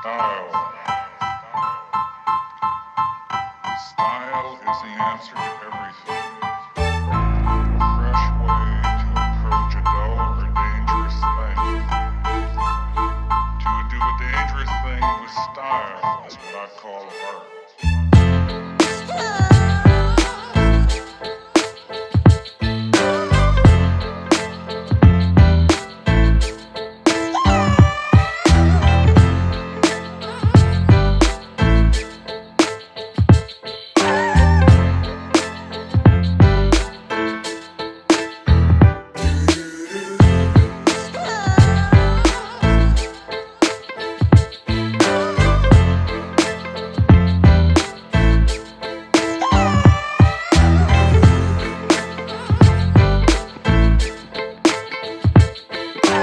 Style. Style is the answer to everything. A fresh way to approach a dull or dangerous thing. To do a dangerous thing with style is what I call art.